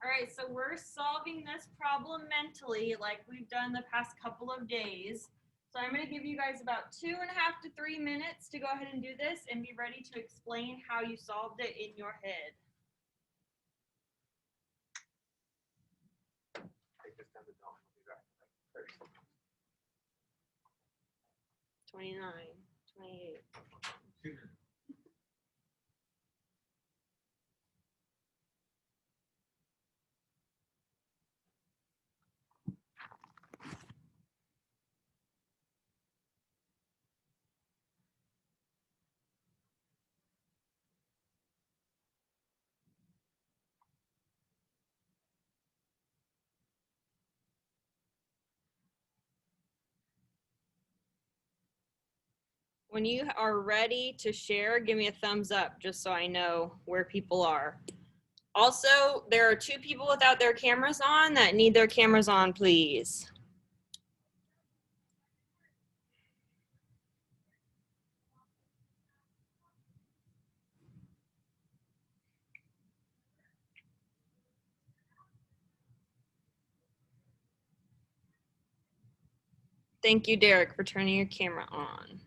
All right, so we're solving this problem mentally like we've done the past couple of days. So I'm going to give you guys about 2.5 to 3 minutes to go ahead and do this and be ready to explain how you solved it in your head. Take this down to Dawn. I'll be back in like 30 seconds. 29, 28. 2 minutes. When you are ready to share, give me a thumbs up just so I know where people are. Also, there are 2 people without their cameras on that need their cameras on, please. Thank you, Derek, for turning your camera on.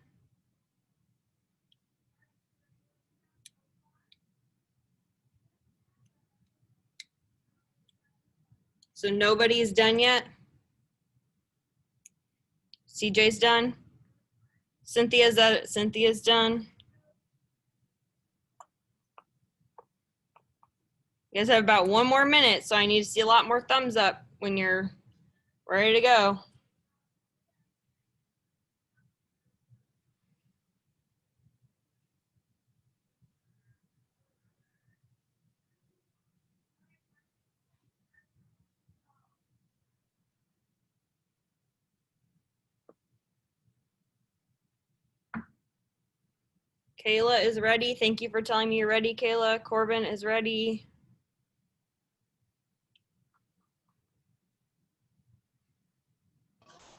So nobody's done yet? CJ's done? Cynthia's done? You guys have about 1 more minute, so I need to see a lot more thumbs up when you're ready to go. Kayla is ready. Thank you for telling me you're ready, Kayla. Corbin is ready.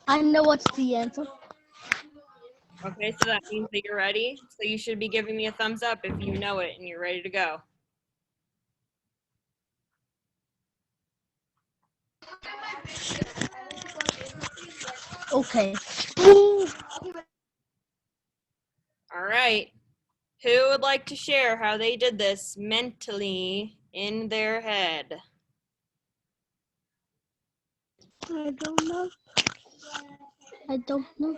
I know what's the answer. Okay, so that means that you're ready. So you should be giving me a thumbs up if you know it and you're ready to go. Okay. All right. Who would like to share how they did this mentally in their head? I don't know. I don't know.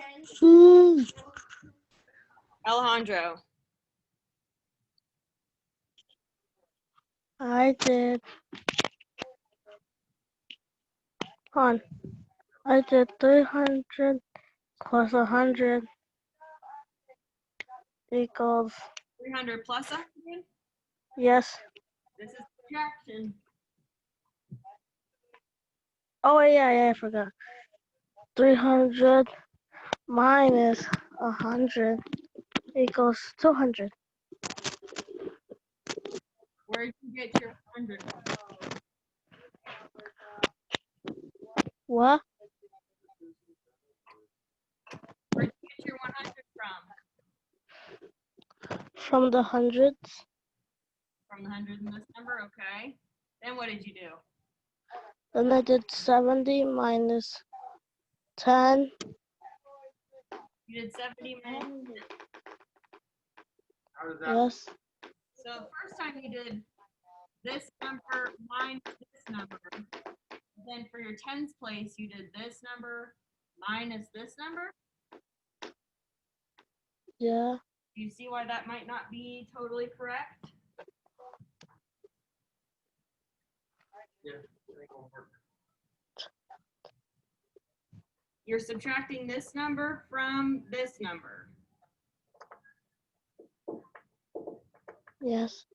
Alejandro. I did. Hold on. I did 300 plus 100 equals, 300 plus 100? yes. This is subtraction. Oh, yeah, I forgot. 300 minus 100 equals 200. Where did you get your 100 from? What? Where did you get your 100 from? From the hundreds. From the hundreds in this number, okay. Then what did you do? Then I did 70 minus 10. You did 70 minus 10. How does that? Yes. So the first time you did this number minus this number. Then for your tens place, you did this number minus this number. Yeah. Do you see why that might not be totally correct? Yeah, I think it'll work. You're subtracting this number from this number. Yes.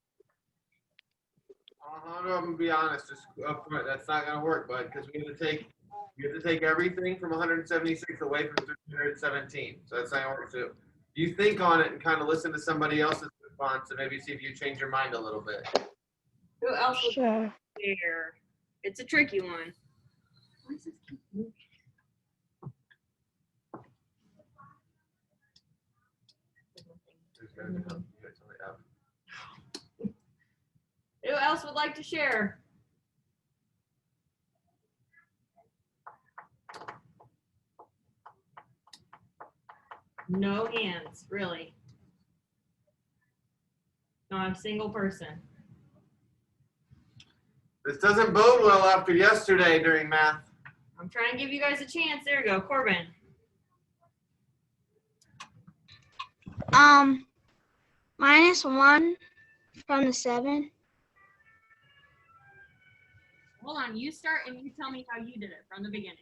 I'm gonna be honest, just up front, that's not gonna work, bud, because you have to take everything from 176 away from 317. So that's not gonna work too. You think on it and kind of listen to somebody else's response and maybe see if you change your mind a little bit. Who else would Sure. share? It's a tricky one. Why does this keep moving? Who else would like to share? No hands, really. Not a single person. This doesn't bode well after yesterday during math. I'm trying to give you guys a chance. There we go, Corbin. -1 from the 7. Hold on, you start and you tell me how you did it from the beginning.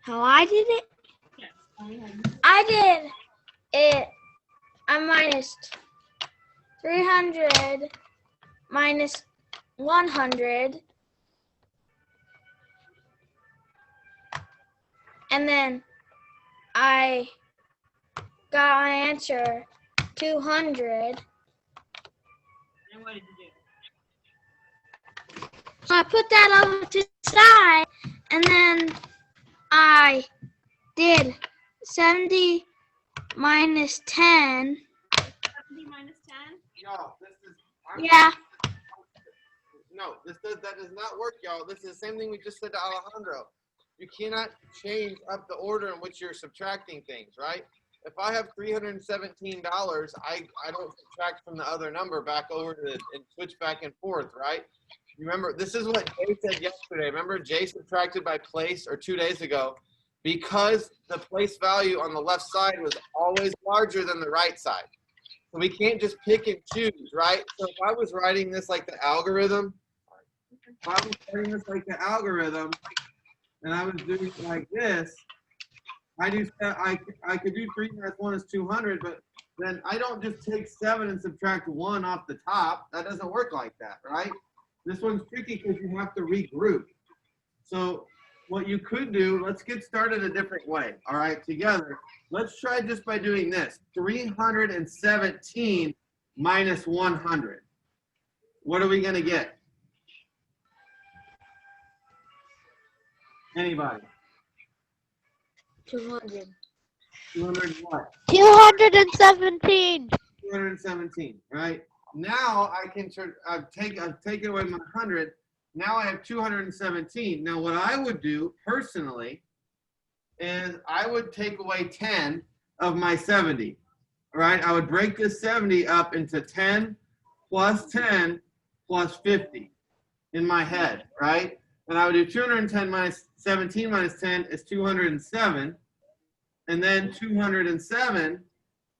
How I did it? Yes, tell me how you did it. I did it. I minus 300 minus 100. And then I got my answer 200. And what did you do? So I put that over to the side, and then I did 70 minus 10. 70 minus 10? Y'all, this is. Yeah. No, that does not work, y'all. This is the same thing we just said to Alejandro. You cannot change up the order in which you're subtracting things, right? If I have $317, I don't subtract from the other number back over to and switch back and forth, right? Remember, this is what Jay said yesterday. Remember, Jay subtracted by place, or 2 days ago, because the place value on the left side was always larger than the right side. So we can't just pick and choose, right? So if I was writing this like the algorithm, and I was doing it like this, I could do 3 minus 1 is 200, but then I don't just take 7 and subtract 1 off the top. That doesn't work like that, right? This one's tricky because you have to regroup. So what you could do, let's get started a different way, all right, together. Let's try just by doing this. 317 minus 100. What are we going to get? Anybody? 200. 200 what? 217. 217, right? Now I can I've taken away my 100. Now I have 217. Now what I would do personally is I would take away 10 of my 70, right? I would break this 70 up into 10 plus 10 plus 50 in my head, right? And I would do 210 minus 17 minus 10 is 207. And then 207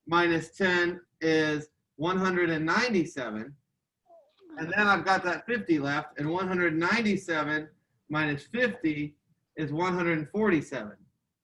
minus 10 is 197. And then I've got that 50 left. And 197 minus 50 is 147.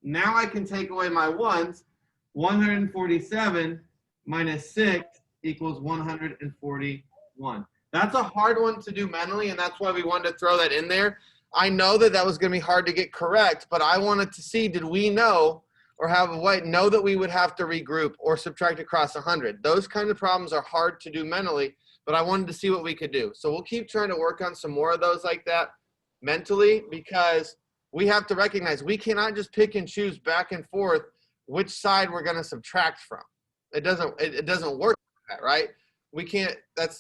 Now I can take away my ones. 147 minus 6 equals 141. That's a hard one to do mentally, and that's why we wanted to throw that in there. I know that was going to be hard to get correct, but I wanted to see, did we know or have a way know that we would have to regroup or subtract across 100? Those kind of problems are hard to do mentally, but I wanted to see what we could do. So we'll keep trying to work on some more of those like that mentally, because we have to recognize we cannot just pick and choose back and forth which side we're going to subtract from. It doesn't work like that, right? We can't,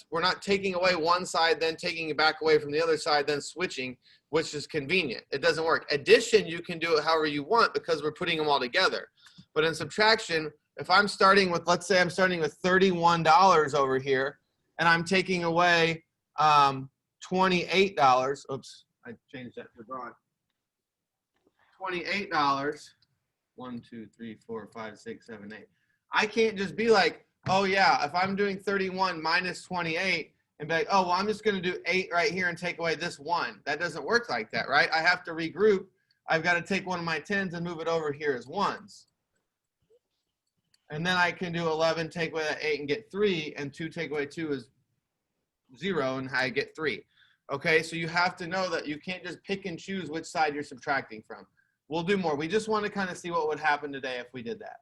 we're not taking away one side, then taking it back away from the other side, then switching, which is convenient. It doesn't work. Addition, you can do it however you want because we're putting them all together. But in subtraction, if I'm starting with, let's say I'm starting with $31 over here, and I'm taking away $28. Oops, I changed that to broad. $28. 1, 2, 3, 4, 5, 6, 7, 8. I can't just be like, oh yeah, if I'm doing 31 minus 28 and be like, oh, well, I'm just going to do 8 right here and take away this 1. That doesn't work like that, right? I have to regroup. I've got to take one of my 10s and move it over here as 1s. And then I can do 11, take away that 8 and get 3, and 2 take away 2 is 0, and I get 3. Okay, so you have to know that you can't just pick and choose which side you're subtracting from. We'll do more. We just want to kind of see what would happen today if we did that.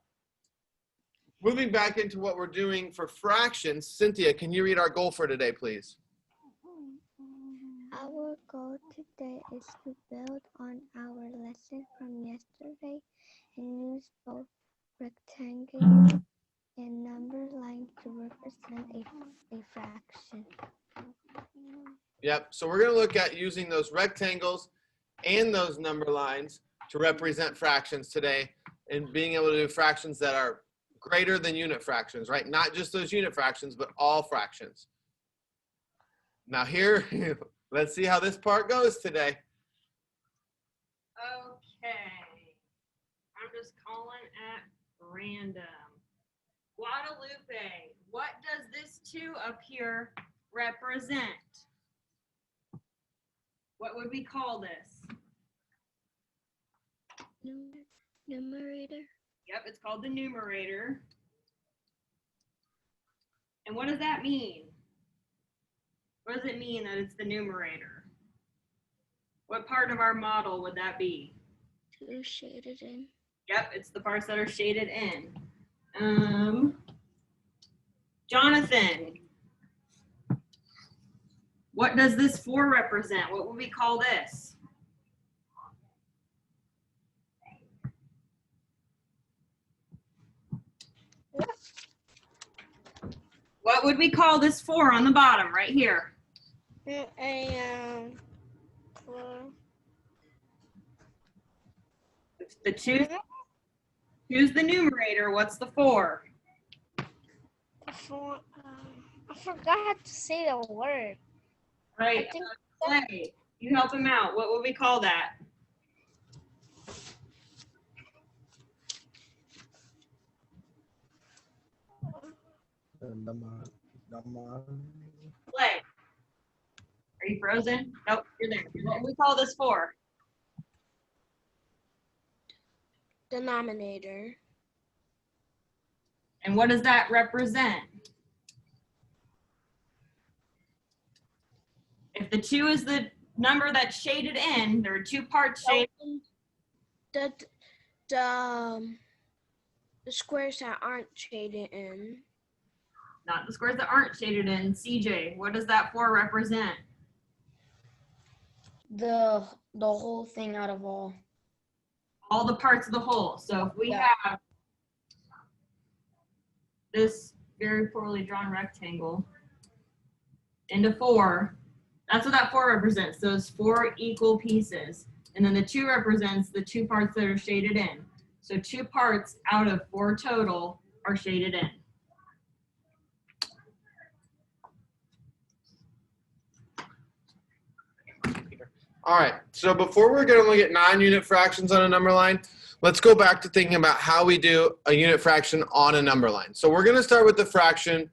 Moving back into what we're doing for fractions, Cynthia, can you read our goal for today, please? Our goal today is to build on our lesson from yesterday and use both rectangular and number lines to represent a fraction. Yep, so we're going to look at using those rectangles and those number lines to represent fractions today. in being able to do fractions that are greater than unit fractions, right? Not just those unit fractions, but all fractions. Now here, let's see how this part goes today. Okay. I'm just calling at random. Guadalupe, what does this 2 up here represent? What would we call this? Numerator. Yep, it's called the numerator. And what does that mean? What does it mean that it's the numerator? What part of our model would that be? 2 shaded in. Yep, it's the parts that are shaded in. Jonathan, what does this 4 represent? What would we call this? What would we call this 4 on the bottom right here? The choose the numerator. What's the 4? I forgot to say the word. Right. I think Clay, you help him out. What would we call that? Clay. Are you frozen? Nope, you're there. What would we call this 4? Denominator. And what does that represent? If the 2 is the number that's shaded in, there are 2 parts shaded. The squares that aren't shaded in. Not the squares that aren't shaded in. CJ, what does that 4 represent? The whole thing out of all. All the parts of the whole. So if we Yeah. have this very poorly drawn rectangle into 4, that's what that 4 represents, those 4 equal pieces. And then the 2 represents the 2 parts that are shaded in. So 2 parts out of 4 total are shaded in. All right, so before we're going to look at non-unit fractions on a number line, let's go back to thinking about how we do a unit fraction on a number line. So we're going to start with the fraction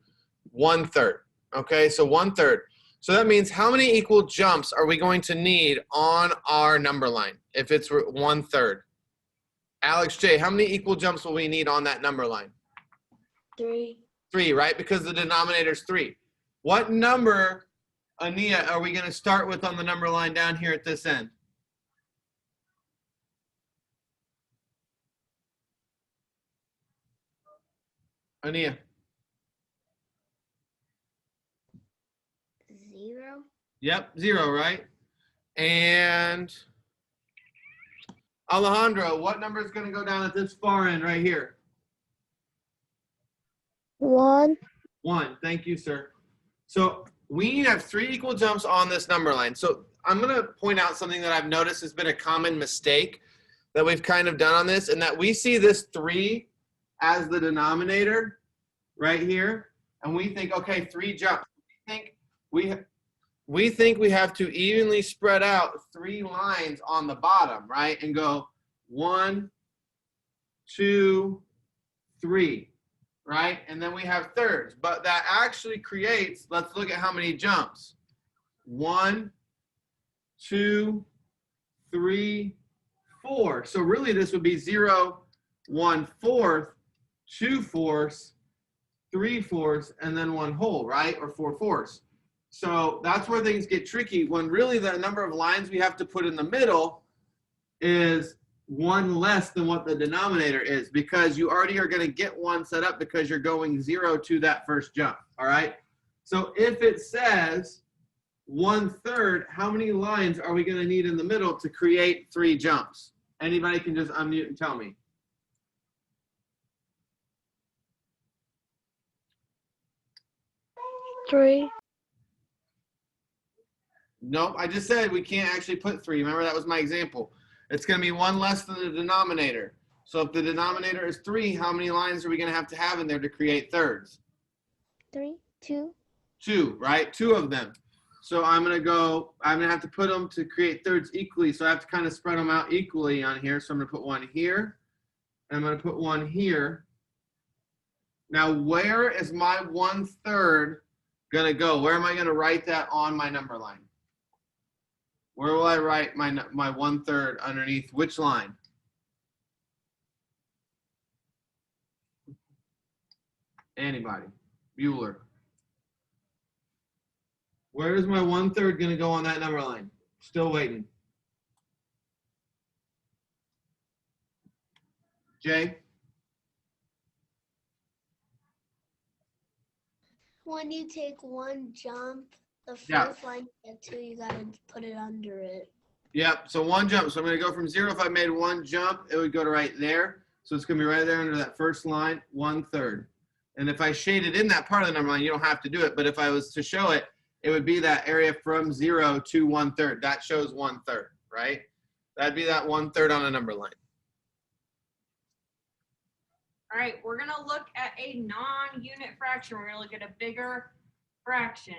1/3. Okay, so 1/3. So that means how many equal jumps are we going to need on our number line if it's 1/3? Alex J, how many equal jumps will we need on that number line? 3. 3, right? Because the denominator is 3. What number, Ania, are we going to start with on the number line down here at this end? Ania. 0. Yep, 0, right? And Alejandro, what number is going to go down at this far end right here? 1. 1. Thank you, sir. So we need to have 3 equal jumps on this number line. So I'm going to point out something that I've noticed has been a common mistake that we've kind of done on this, and that we see this 3 as the denominator right here, and we think, okay, 3 jumps. We think we have to evenly spread out 3 lines on the bottom, right? And go 1, 2, 3, right? And then we have thirds, but that actually creates, let's look at how many jumps. 1, 2, 3, 4. So really this would be 0, 1/4, 2/4, 3/4, and then 1 whole, right? Or 4/4. So that's where things get tricky, when really the number of lines we have to put in the middle is 1 less than what the denominator is, because you already are going to get 1 set up because you're going 0 to that first jump. All right. So if it says 1/3, how many lines are we going to need in the middle to create 3 jumps? Anybody can just unmute and tell me. Three. Nope, I just said we can't actually put 3. Remember, that was my example. It's going to be 1 less than the denominator. So if the denominator is 3, how many lines are we going to have in there to create thirds? 3, 2, 2, right? 2 of them. So I'm going to have to put them to create thirds equally. So I have to kind of spread them out equally on here. So I'm going to put one here, and I'm going to put one here. Now, where is my 1/3 going to go? Where am I going to write that on my number line? Where will I write my 1/3 underneath which line? Anybody? Bueller. Where is my 1/3 going to go on that number line? Still waiting. Jay? When you take one jump, the Yeah. first line you get to, you gotta put it under it. Yep, so one jump. So I'm going to go from 0. If I made one jump, it would go to right there. So it's going to be right there under that first line, 1/3. And if I shaded in that part of the number line, you don't have to do it. But if I was to show it, it would be that area from 0 to 1/3. That shows 1/3, right? That'd be that 1/3 on a number line. All right, we're gonna look at a non-unit fraction. We're gonna look at a bigger fraction.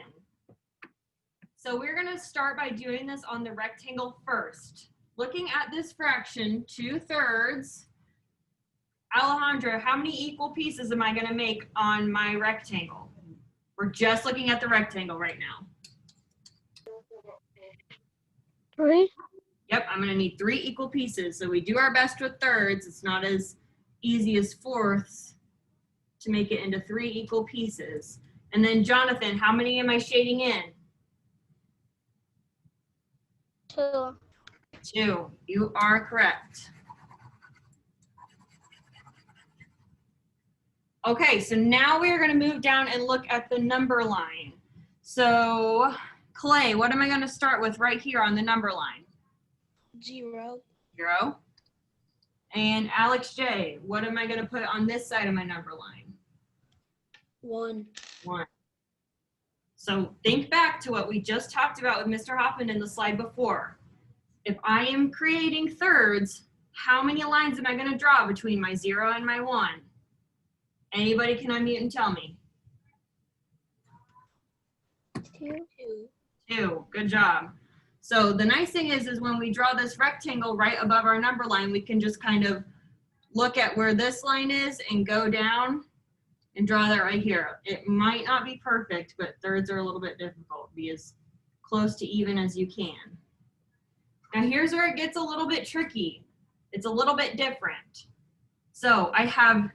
So we're gonna start by doing this on the rectangle first. Looking at this fraction, 2/3. Alejandra, how many equal pieces am I gonna make on my rectangle? We're just looking at the rectangle right now. 3. Yep, I'm gonna need 3 equal pieces. So we do our best with thirds. It's not as easy as fourths to make it into 3 equal pieces. And then Jonathan, how many am I shading in? 2. 2. You are correct. Okay, so now we are going to move down and look at the number line. So, Clay, what am I going to start with right here on the number line? 0. 0. And Alex J, what am I going to put on this side of my number line? 1. 1. So think back to what we just talked about with Mr. Hoffman in the slide before. If I am creating thirds, how many lines am I going to draw between my 0 and my 1? Anybody can unmute and tell me. 2, 2. 2. Good job. So the nice thing is when we draw this rectangle right above our number line, we can just kind of look at where this line is and go down and draw that right here. It might not be perfect, but thirds are a little bit difficult. Be as close to even as you can. Now here's where it gets a little bit tricky. It's a little bit different. So I have,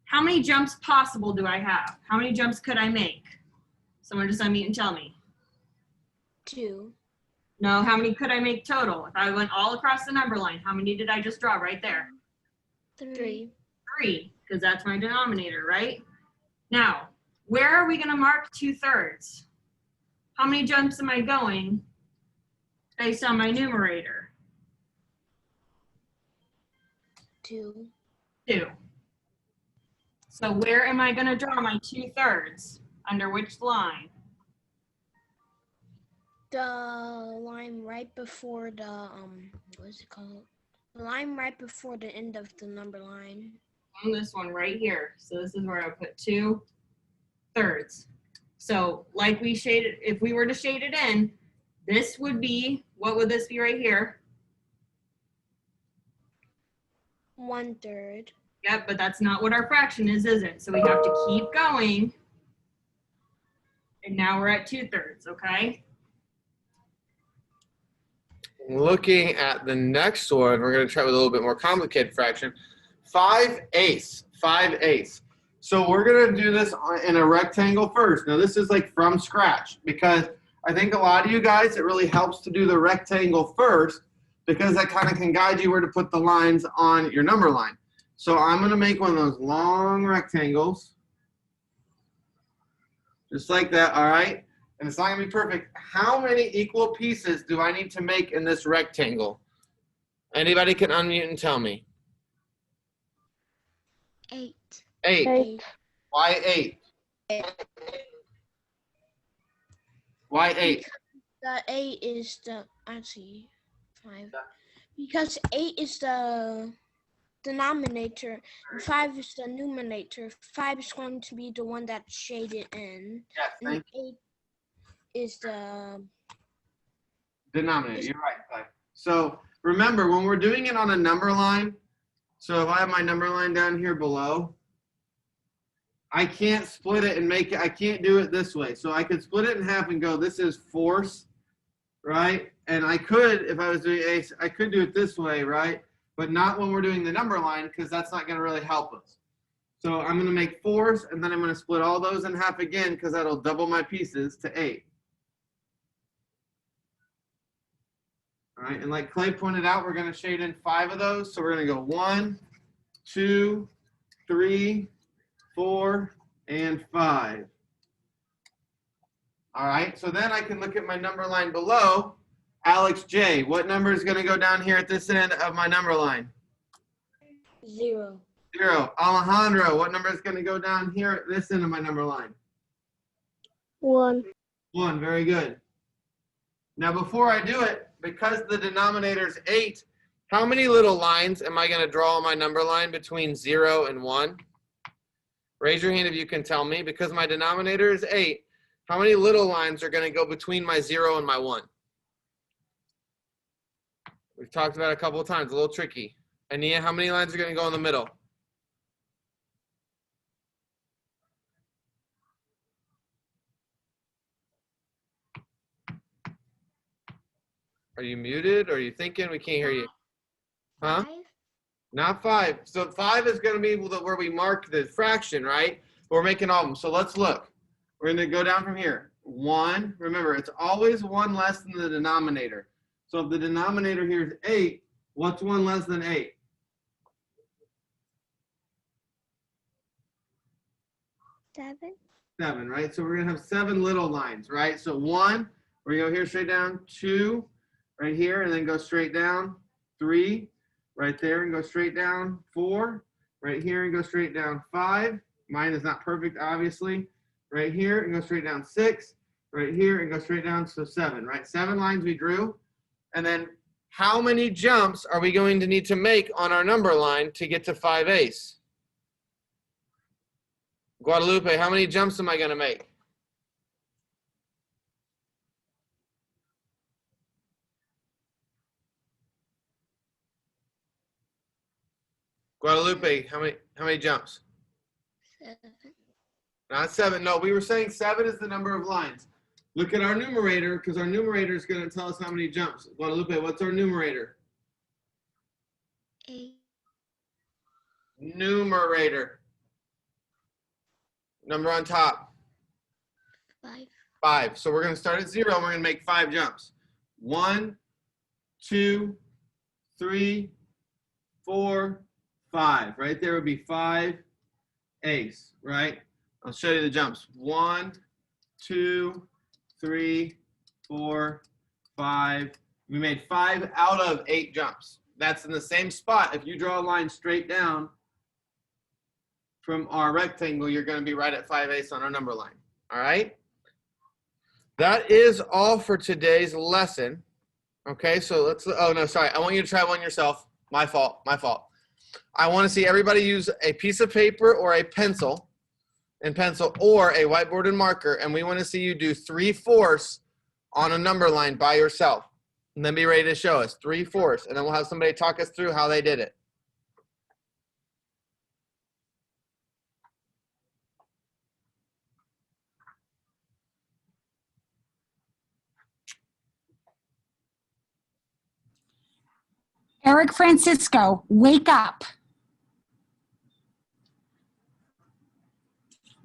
how many jumps possible do I have? How many jumps could I make? Someone just unmute and tell me. 2. No, how many could I make total? If I went all across the number line, how many did I just draw right there? 3. 3, because that's my denominator, right? Now, where are we going to mark 2/3? How many jumps am I going based on my numerator? 2. 2. So where am I going to draw my 2/3? Under which line? The line right before the, what is it called? The line right before the end of the number line. On this one right here. So this is where I put 2/3. So like we shaded, if we were to shade it in, this would be, what would this be right here? 1/3. Yep, but that's not what our fraction is it? So we have to keep going. And now we're at 2/3, okay? Looking at the next one, we're going to try with a little bit more complicated fraction. 5/8. 5/8. So we're going to do this in a rectangle first. Now this is like from scratch because I think a lot of you guys, it really helps to do the rectangle first because that kind of can guide you where to put the lines on your number line. So I'm going to make one of those long rectangles. Just like that, all right? And it's not going to be perfect. How many equal pieces do I need to make in this rectangle? Anybody can unmute and tell me. 8. 8. 8. Why 8? Why 8? The 8 is the, actually, 5. Because 8 is the denominator, and 5 is the numerator. 5 is going to be the one that's shaded in. Yes, And thank you. 8 is the Denominator. You're right, Clay. So remember, when we're doing it on a number line, so if I have my number line down here below, I can't split it and make it, I can't do it this way. So I could split it in half and go, this is force, right? And I could, if I was doing ace, I could do it this way, right? But not when we're doing the number line, because that's not going to really help us. So I'm going to make force, and then I'm going to split all those in half again, because that'll double my pieces to 8. All right, and like Clay pointed out, we're going to shade in 5 of those. So we're going to go 1, 2, 3, 4, and 5. All right, so then I can look at my number line below. Alex J, what number is going to go down here at this end of my number line? 0. 0. Alejandro, what number is going to go down here at this end of my number line? 1. 1, very good. Now before I do it, because the denominator is 8, how many little lines am I going to draw on my number line between 0 and 1? Raise your hand if you can tell me. Because my denominator is 8, how many little lines are going to go between my 0 and my 1? We've talked about it a couple of times, a little tricky. Ania, how many lines are going to go in the middle? Are you muted? Or are you thinking? We can't hear you. Huh? 5. Not 5. So 5 is going to be where we mark the fraction, right? But we're making all of them. So let's look. We're going to go down from here. 1. Remember, it's always 1 less than the denominator. So if the denominator here is 8, what's 1 less than 8? 7. 7, right? So we're going to have 7 little lines, right? So 1, we're going to go here straight down. 2, right here, and then go straight down. 3, right there, and go straight down. 4, right here, and go straight down. 5, mine is not perfect, obviously. Right here, and go straight down. 6, right here, and go straight down. So 7, right? 7 lines we drew. And then how many jumps are we going to need to make on our number line to get to 5/8? Guadalupe, how many jumps am I going to make? Guadalupe, how many jumps? 7. Not 7. No, we were saying 7 is the number of lines. Look at our numerator, because our numerator is going to tell us how many jumps. Guadalupe, what's our numerator? 8. Numerator. Number on top. 5. 5. So we're going to start at 0, and we're going to make 5 jumps. 1, 2, 3, 4, 5. Right there would be 5 ace, right? I'll show you the jumps. 1, 2, 3, 4, 5. We made 5 out of 8 jumps. That's in the same spot. If you draw a line straight down from our rectangle, you're going to be right at 5/8 on our number line. All right? That is all for today's lesson. Okay, so let's, oh no, sorry. I want you to try one yourself. My fault. I want to see everybody use a piece of paper or a pencil or a whiteboard and marker, and we want to see you do 3/4 on a number line by yourself. And then be ready to show us 3/4, and then we'll have somebody talk us through how they did it. Eric Francisco, wake up.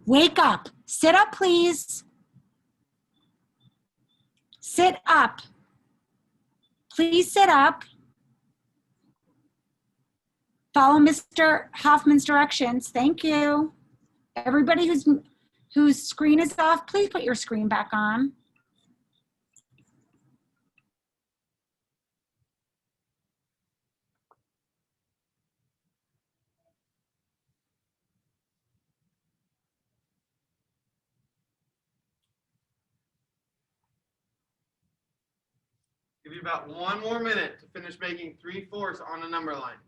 Wake up. Sit up, please. Sit up. Please sit up. Follow Mr. Hoffman's directions. Thank you. Everybody whose screen is off, please put your screen back on. Give you about 1 more minute to finish making 3/4 on a number line.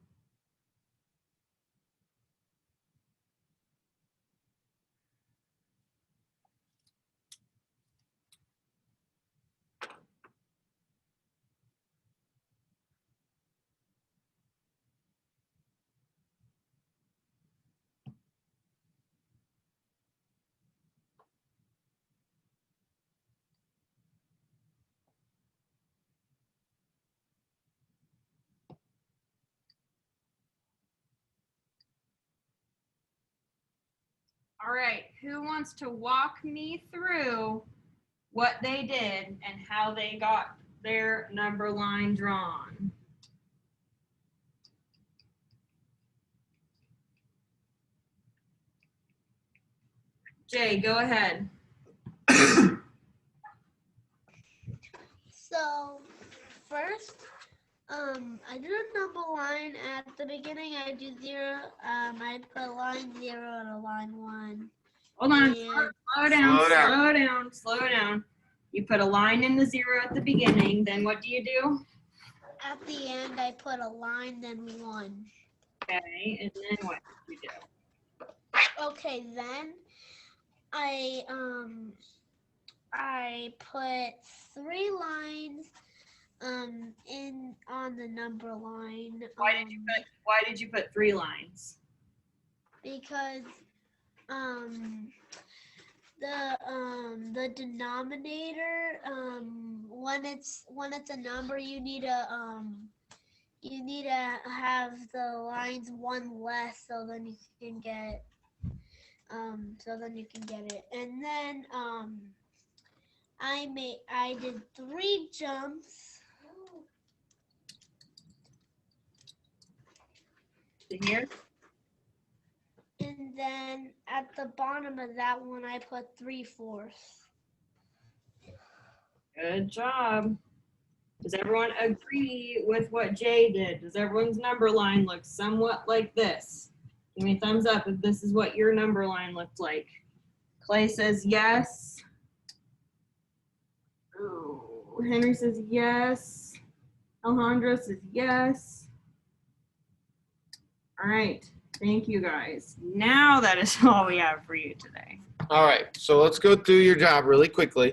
All right, who wants to walk me through what they did and how they got their number line drawn? Jay, go ahead. So first, I do a number line at the beginning. I do 0. I put a line 0 and a line 1. Hold on, And slow down, Slow down. slow down, slow down. You put a line in the 0 at the beginning, then what do? at the end, I put a line, then 1. Okay, and then what do you do? Okay, then I put 3 lines in on the number line. Why did you put 3 lines? Because the denominator, when it's a number, you need to have the lines 1 less, so then you can get it. And then I did 3 jumps. To here? And then at the bottom of that one, I put 3/4. Good job. Does everyone agree with what Jay did? Does everyone's number line look somewhat like this? Give me a thumbs up if this is what your number line looked like. Clay says yes. Oh, Henry says yes. Alejandro says yes. All right. Thank you, guys. Now that is all we have for you today. All right, so let's go through your job really quickly.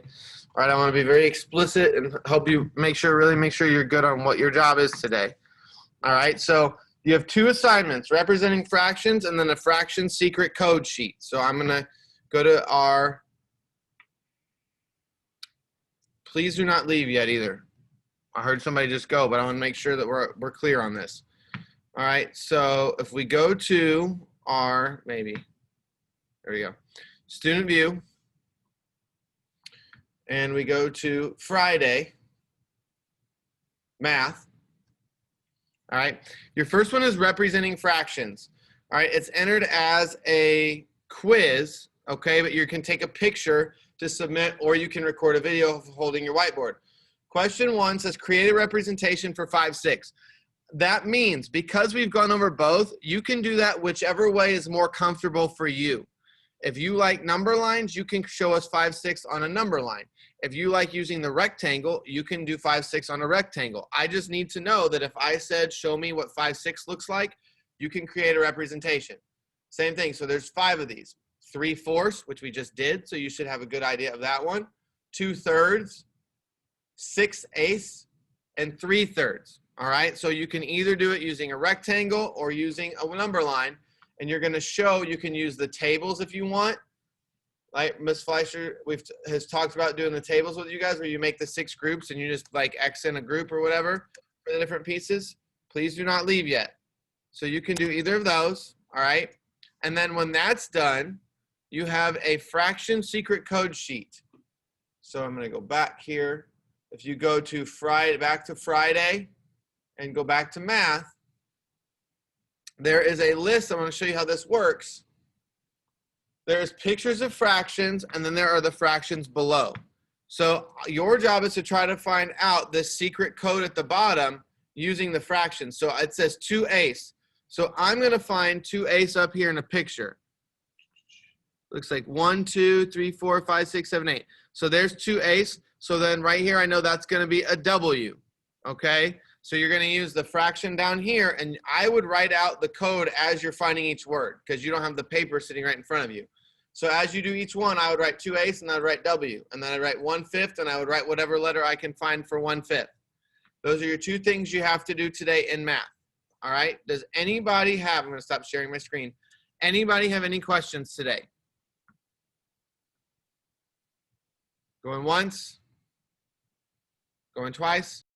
All right, I want to be very explicit and help you make sure you're good on what your job is today. All right, so you have 2 assignments, representing fractions and then a fraction secret code sheet. So I'm going to go to our, please do not leave yet either. I heard somebody just go, but I want to make sure that we're clear on this. All right, so if we go to our, there we go, student view, and we go to Friday, math. All right, your first one is representing fractions. All right, it's entered as a quiz, okay, but you can take a picture to submit, or you can record a video of holding your whiteboard. Question 1 says create a representation for 5, 6. That means because we've gone over both, you can do that whichever way is more comfortable for you. If you like number lines, you can show us 5, 6 on a number line. If you like using the rectangle, you can do 5, 6 on a rectangle. I just need to know that if I said, show me what 5, 6 looks like, you can create a representation. Same thing, so there's 5 of these. 3/4, which we just did, so you should have a good idea of that one. 2/3, 6/8, and 3/3. All right, so you can either do it using a rectangle or using a number line, and you're going to show you can use the tables if you want. Like Ms. Fleischer has talked about doing the tables with you guys where you make the 6 groups and you just like X in a group or whatever for the different pieces. Please do not leave yet. So you can do either of those, all right? And then when that's done, you have a fraction secret code sheet. So I'm going to go back here. If you go to Friday, back to Friday, and go back to math, there is a list. I want to show you how this works. There's pictures of fractions, and then there are the fractions below. So your job is to try to find out this secret code at the bottom using the fractions. So it says 2/8. So I'm going to find 2/8 up here in a picture. Looks like 1, 2, 3, 4, 5, 6, 7, 8. So there's 2/8. So then right here, I know that's going to be a W. Okay? So you're going to use the fraction down here, and I would write out the code as you're finding each word because you don't have the paper sitting right in front of you. So as you do each one, I would write 2/8 and I would write W, and then I'd write 1/5 and I would write whatever letter I can find for 1/5. Those are your 2 things you have to do today in math. All right? Does anybody have, I'm going to stop sharing my screen. Anybody have any questions today? Going once? Going twice?